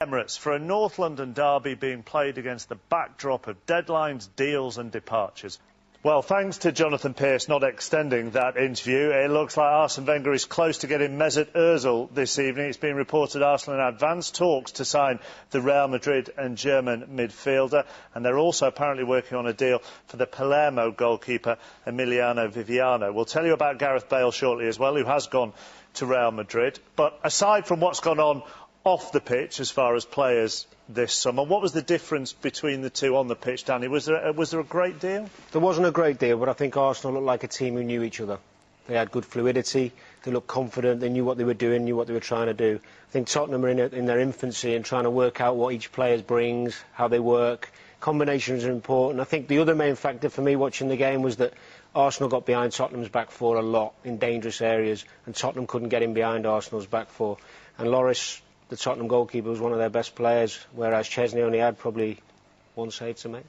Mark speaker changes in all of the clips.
Speaker 1: Emirates for a North London derby being played against the backdrop of deadlines, deals and departures. Well, thanks to Jonathan Pearce not extending that interview, it looks like Arsene Wenger is close to getting Mesut Ozil this evening. It's been reported Arsenal in advanced talks to sign the Real Madrid and German midfielder, and they're also apparently working on a deal for the Palermo goalkeeper Emiliano Viviano. We'll tell you about Gareth Bale shortly as well, who has gone to Real Madrid. But aside from what's gone on off the pitch as far as players this summer, what was the difference between the two on the pitch, Danny? Was there a great deal?
Speaker 2: There wasn't a great deal, but I think Arsenal looked like a team who knew each other. They had good fluidity, they looked confident, they knew what they were doing, knew what they were trying to do. I think Tottenham are in their infancy and trying to work out what each player brings, how they work. Combinations are important. I think the other main factor for me watching the game was that Arsenal got behind Tottenham's back four a lot in dangerous areas, and Tottenham couldn't get in behind Arsenal's back four. And Lloris, the Tottenham goalkeeper, was one of their best players, whereas Chesney only had probably one save to make.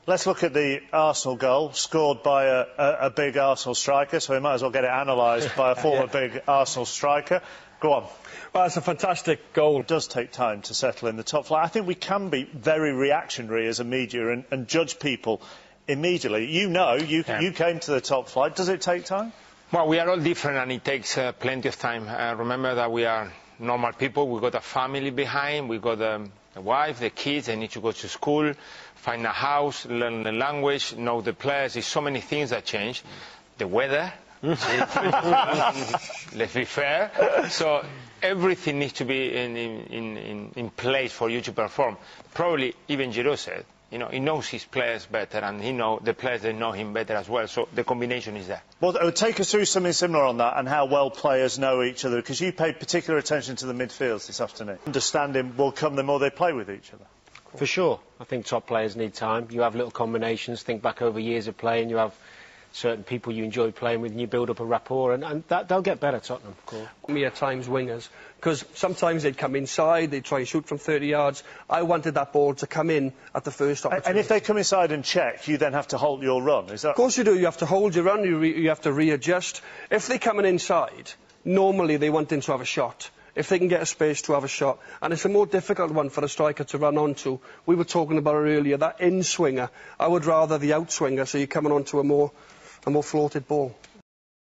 Speaker 1: Let's look at the Arsenal goal, scored by a big Arsenal striker, so we might as well get it analysed by a former big Arsenal striker. Go on.
Speaker 3: Well, it's a fantastic goal.
Speaker 1: It does take time to settle in the top flight. I think we can be very reactionary as a media and judge people immediately. You came to the top flight. Does it take time?
Speaker 4: Well, we are all different and it takes plenty of time. Remember that we are normal people. We've got a family behind, we've got a wife, the kids, they need to go to school, find a house, learn the language, know the players. There's so many things that change. The weather, let's be fair. So everything needs to be in place for you to perform. Probably even Giroud said, you know, he knows his players better and the players that know him better as well, so the combination is there.
Speaker 1: Well, take us through something similar on that and how well players know each other, because you paid particular attention to the midfields this afternoon. Understanding will come the more they play with each other.
Speaker 2: For sure. I think top players need time. You have little combinations, think back over years of playing, you have certain people you enjoy playing with and you build up a rapport, and they'll get better, Tottenham, of course.
Speaker 3: Me at times wingers, because sometimes they'd come inside, they'd try and shoot from 30 yards. I wanted that ball to come in at the first opportunity.
Speaker 1: And if they come inside and check, you then have to halt your run, is that?
Speaker 3: Of course you do. You have to hold your run, you have to readjust. If they're coming inside, normally they want them to have a shot. If they can get a space to have a shot. And it's a more difficult one for a striker to run onto. We were talking about it earlier, that in-swinger. I would rather the out-swinger, so you're coming onto a more floated ball.